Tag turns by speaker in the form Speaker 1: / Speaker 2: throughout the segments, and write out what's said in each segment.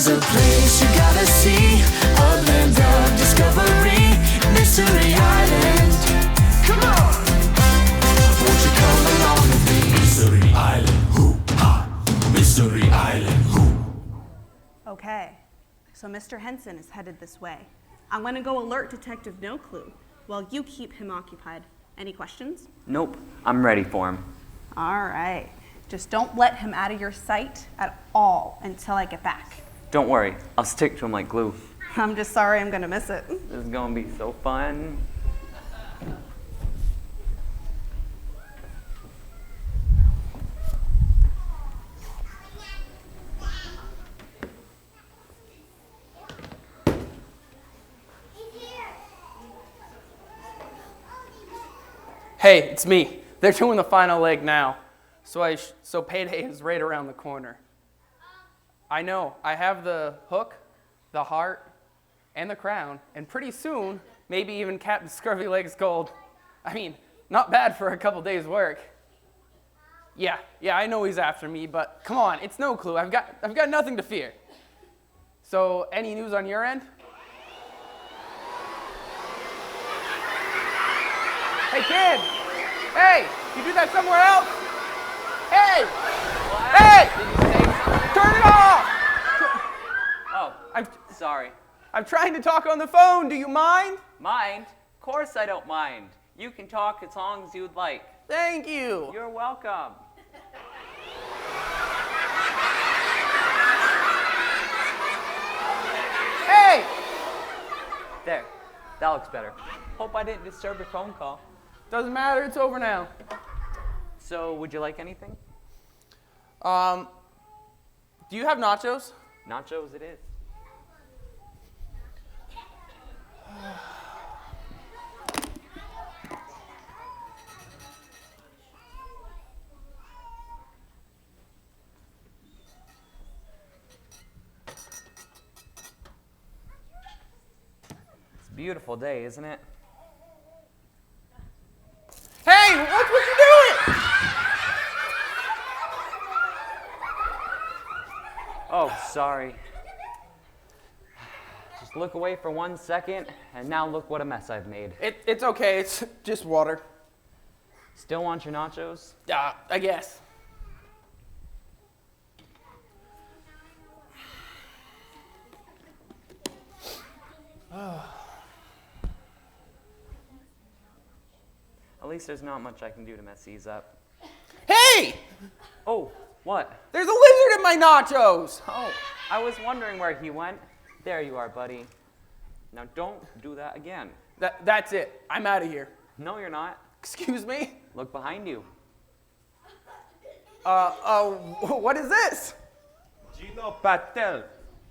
Speaker 1: There's a place you gotta see, a land of discovery, Mystery Island. Come on! Won't you come along with me? Mystery Island, hoo-ha! Mystery Island, hoo!
Speaker 2: Okay, so Mr. Henson is headed this way. I'm gonna go alert Detective No Clue while you keep him occupied. Any questions?
Speaker 3: Nope, I'm ready for him.
Speaker 2: All right. Just don't let him out of your sight at all until I get back.
Speaker 3: Don't worry, I'll stick to him like glue.
Speaker 2: I'm just sorry I'm gonna miss it.
Speaker 3: This is gonna be so fun.
Speaker 4: Hey, it's me. They're doing the final leg now, so payday is right around the corner. I know, I have the hook, the heart, and the crown, and pretty soon, maybe even Captain Scurvy Legs Gold. I mean, not bad for a couple days' work. Yeah, I know he's after me, but come on, it's No Clue. I've got nothing to fear. So, any news on your end? Hey, kid! Hey! You do that somewhere else? Hey!
Speaker 3: What?
Speaker 4: Hey!
Speaker 3: Did you say something?
Speaker 4: Turn it off!
Speaker 3: Oh, sorry.
Speaker 4: I'm trying to talk on the phone. Do you mind?
Speaker 3: Mind? Of course I don't mind. You can talk as long as you'd like.
Speaker 4: Thank you.
Speaker 3: You're welcome.
Speaker 4: Hey!
Speaker 3: There, that looks better. Hope I didn't disturb your phone call.
Speaker 4: Doesn't matter. It's over now.
Speaker 3: So, would you like anything?
Speaker 4: Do you have nachos?
Speaker 3: Nachos it is. It's a beautiful day, isn't it?
Speaker 4: Hey, what you doing?
Speaker 3: Oh, sorry. Just look away for 1 second, and now look what a mess I've made.
Speaker 4: It's okay. It's just water.
Speaker 3: Still want your nachos?
Speaker 4: I guess.
Speaker 3: At least there's not much I can do to mess these up.
Speaker 4: Hey!
Speaker 3: Oh, what?
Speaker 4: There's a lizard in my nachos!
Speaker 3: Oh, I was wondering where he went. There you are, buddy. Now don't do that again.
Speaker 4: That's it. I'm out of here.
Speaker 3: No, you're not.
Speaker 4: Excuse me?
Speaker 3: Look behind you.
Speaker 4: What is this?
Speaker 5: Gino Patel,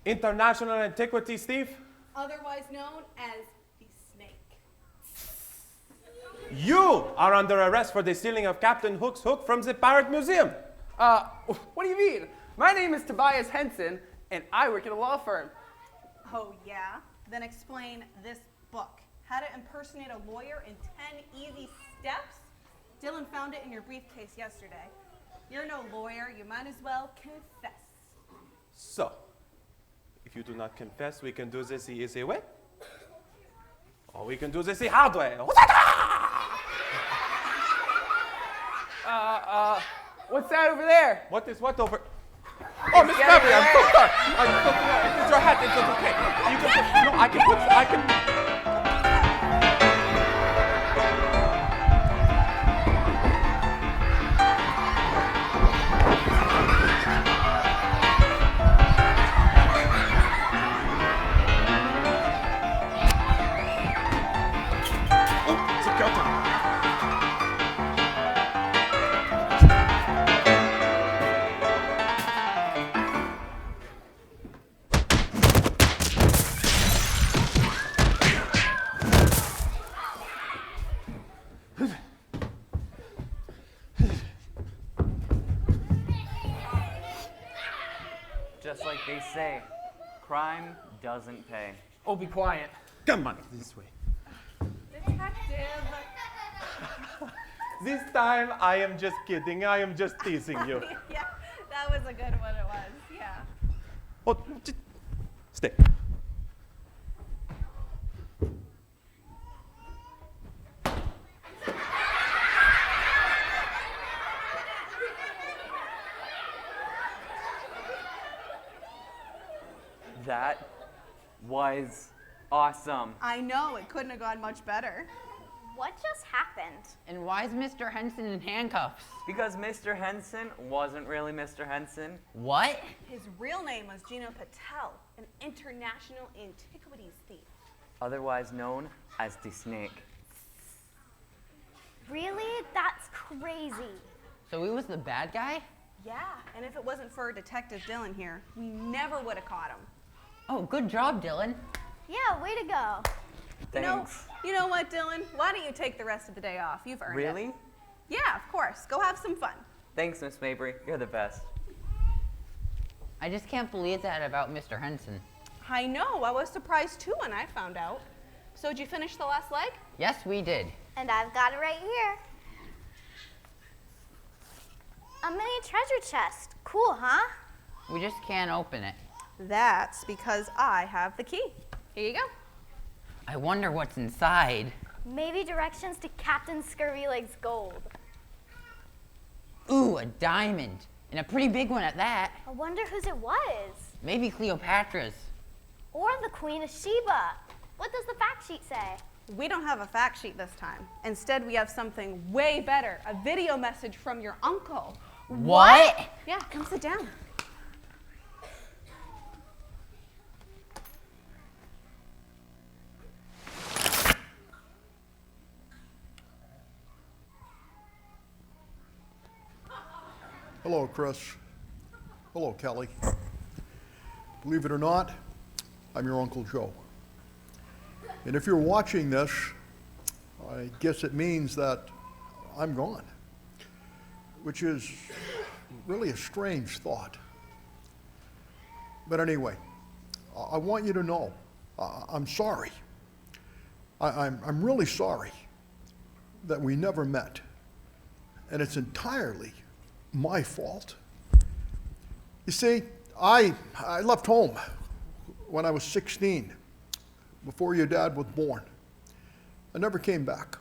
Speaker 5: international antiquities thief.
Speaker 2: Otherwise known as the Snake.
Speaker 5: You are under arrest for the stealing of Captain Hook's hook from the Pirate Museum.
Speaker 4: What do you mean? My name is Tobias Henson, and I work at a law firm.
Speaker 2: Oh, yeah? Then explain this book. How to Impersonate a Lawyer in 10 Easy Steps? Dylan found it in your briefcase yesterday. You're no lawyer. You might as well confess.
Speaker 5: So, if you do not confess, we can do this the easy way. Or we can do this the hard way.
Speaker 4: What's that over there?
Speaker 5: What is what over? Oh, Miss Beverly, I'm so sorry. I'm so sorry. It's your hat. It's okay. You can put, no, I can. Oh, it's a curtain.
Speaker 3: Just like they say, crime doesn't pay.
Speaker 4: Oh, be quiet.
Speaker 5: Come on, this way.
Speaker 2: Detective.
Speaker 5: This time, I am just kidding. I am just teasing you.
Speaker 2: Yeah, that was a good one. It was. Yeah.
Speaker 5: Oh, Stay.
Speaker 3: That was awesome.
Speaker 2: I know, it couldn't have gone much better.
Speaker 6: What just happened?
Speaker 7: And why is Mr. Henson in handcuffs?
Speaker 3: Because Mr. Henson wasn't really Mr. Henson.
Speaker 7: What?
Speaker 2: His real name was Gino Patel, an international antiquities thief.
Speaker 3: Otherwise known as the Snake.
Speaker 6: Really? That's crazy.
Speaker 7: So he was the bad guy?
Speaker 2: Yeah, and if it wasn't for Detective Dylan here, we never would have caught him.
Speaker 7: Oh, good job, Dylan.
Speaker 6: Yeah, way to go.
Speaker 3: Thanks.
Speaker 2: You know what, Dylan? Why don't you take the rest of the day off? You've earned it.
Speaker 3: Really?
Speaker 2: Yeah, of course. Go have some fun.
Speaker 3: Thanks, Miss Mabry. You're the best.
Speaker 7: I just can't believe that about Mr. Henson.
Speaker 2: I know. I was surprised too when I found out. So did you finish the last leg?
Speaker 7: Yes, we did.
Speaker 6: And I've got it right here. A mini treasure chest. Cool, huh?
Speaker 7: We just can't open it.
Speaker 2: That's because I have the key. Here you go.
Speaker 7: I wonder what's inside.
Speaker 6: Maybe directions to Captain Scurvyleg's gold.
Speaker 7: Ooh, a diamond. And a pretty big one at that.
Speaker 6: I wonder whose it was.
Speaker 7: Maybe Cleopatra's.
Speaker 6: Or the Queen of Sheba. What does the fact sheet say?
Speaker 2: We don't have a fact sheet this time. Instead, we have something way better, a video message from your uncle.
Speaker 7: What?
Speaker 2: Yeah, come sit down.
Speaker 8: Hello, Chris. Hello, Kelly. Believe it or not, I'm your Uncle Joe. And if you're watching this, I guess it means that I'm gone, which is really a strange thought. But anyway, I want you to know I'm sorry. I'm really sorry that we never met. And it's entirely my fault. You see, I left home when I was 16, before your dad was born. I never came back.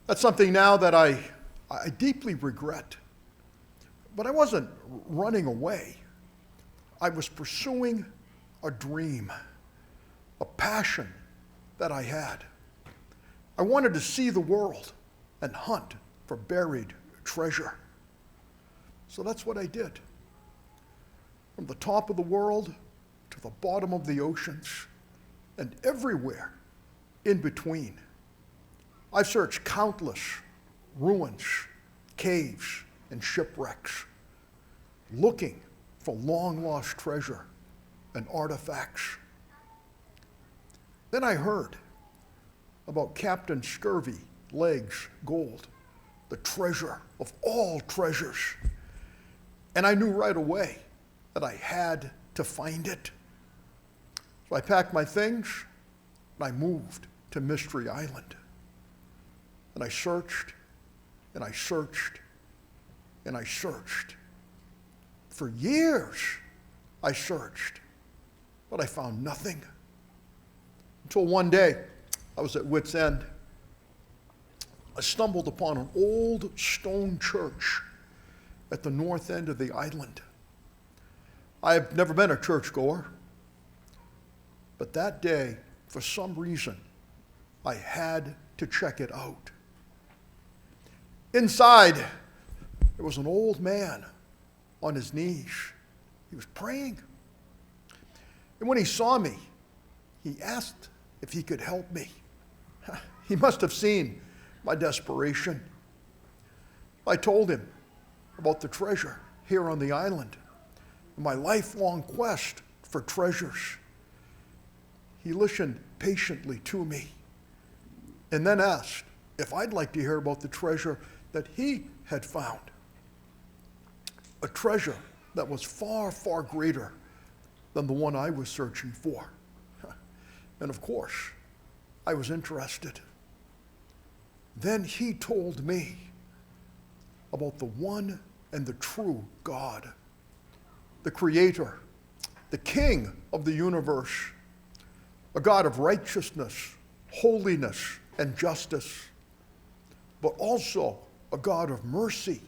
Speaker 8: That's something now that I deeply regret. But I wasn't running away. I was pursuing a dream, a passion that I had. I wanted to see the world and hunt for buried treasure. So that's what I did. From the top of the world to the bottom of the oceans and everywhere in between. I've searched countless ruins, caves, and shipwrecks, looking for long-lost treasure and artifacts. Then I heard about Captain Scurvyleg's gold, the treasure of all treasures. And I knew right away that I had to find it. So I packed my things and I moved to Mystery Island. And I searched and I searched and I searched. For years I searched, but I found nothing. Until one day I was at wit's end. I stumbled upon an old stone church at the north end of the island. I've never been a churchgoer, but that day, for some reason, I had to check it out. Inside, there was an old man on his knees. He was praying. And when he saw me, he asked if he could help me. He must have seen my desperation. I told him about the treasure here on the island, and my lifelong quest for treasures. He listened patiently to me and then asked if I'd like to hear about the treasure that he had found. A treasure that was far, far greater than the one I was searching for. And of course, I was interested. Then he told me about the one and the true God, the creator the King of the universe, a God of righteousness, holiness, and justice, but also a God of mercy,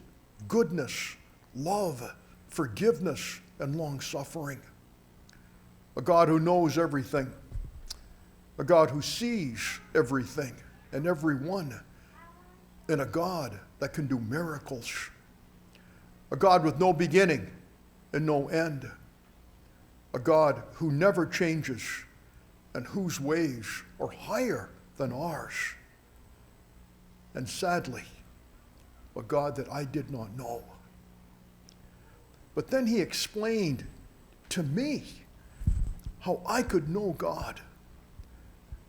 Speaker 8: goodness, love, forgiveness, and long-suffering. A God who knows everything, a God who sees everything and everyone, and a God that can do miracles. A God with no beginning and no end. A God who never changes and whose ways are higher than ours. And sadly, a God that I did not know. But then he explained to me how I could know God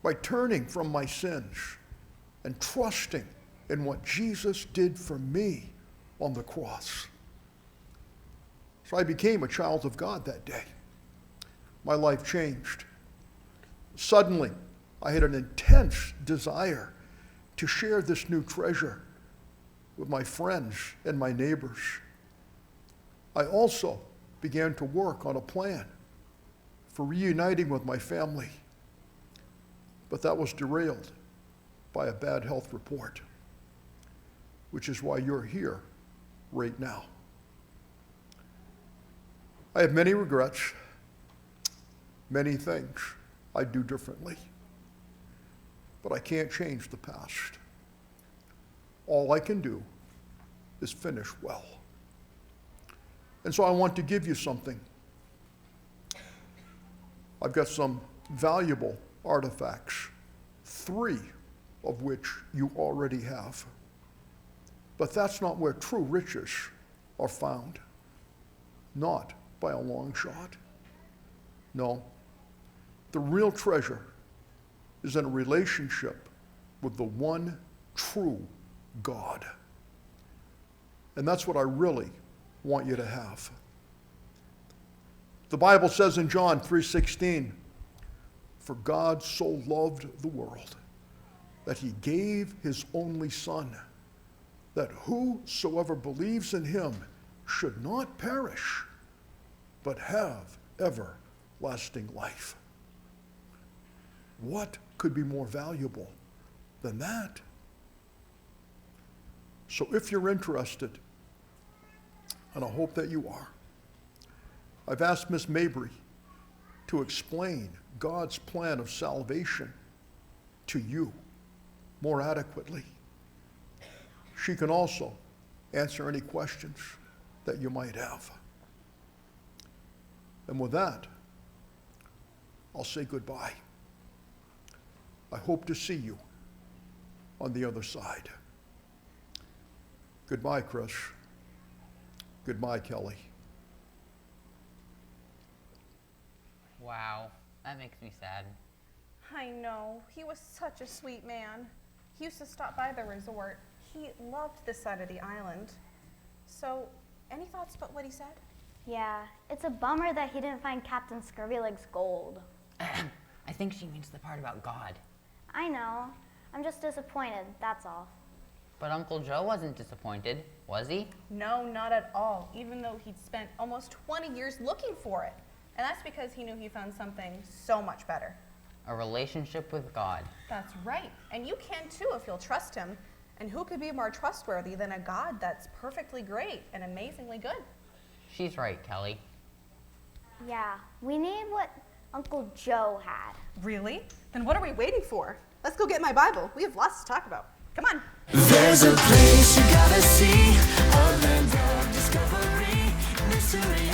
Speaker 8: by turning from my sins and trusting in what Jesus did for me on the cross. So I became a child of God that day. My life changed. Suddenly, I had an intense desire to share this new treasure with my friends and my neighbors. I also began to work on a plan for reuniting with my family, but that was derailed by a bad health report, which is why you're here right now. I have many regrets, many things I'd do differently, but I can't change the past. All I can do is finish well. And so I want to give you something. I've got some valuable artifacts, 3 of which you already have. But that's not where true riches are found. Not by a long shot. No. The real treasure is in a relationship with the one true God. And that's what I really want you to have. The Bible says in John 3:16, "For God so loved the world that he gave his only Son, that whosoever believes in him should not perish, but have everlasting life." What could be more valuable than that? So if you're interested, and I hope that you are, I've asked Miss Mabry to explain God's plan of salvation to you more adequately. She can also answer any questions that you might have. And with that, I'll say goodbye. I hope to see you on the other side. Goodbye, Chris. Goodbye, Kelly.
Speaker 7: Wow, that makes me sad.
Speaker 2: I know. He was such a sweet man. He used to stop by the resort. He loved this side of the island. So, any thoughts about what he said?
Speaker 6: Yeah, it's a bummer that he didn't find Captain Scurvyleg's gold.
Speaker 7: I think she means the part about God.
Speaker 6: I know. I'm just disappointed, that's all.
Speaker 7: But Uncle Joe wasn't disappointed, was he?
Speaker 2: No, not at all, even though he'd spent almost 20 years looking for it. And that's because he knew he found something so much better.
Speaker 7: A relationship with God.
Speaker 2: That's right. And you can too if you'll trust him. And who could be more trustworthy than a God that's perfectly great and amazingly good?
Speaker 7: She's right, Kelly.
Speaker 6: Yeah, we need what Uncle Joe had.
Speaker 2: Really? Then what are we waiting for? Let's go get my Bible. We have lots to talk about. Come on.
Speaker 1: There's a place you gotta see, a land of discovery, mystery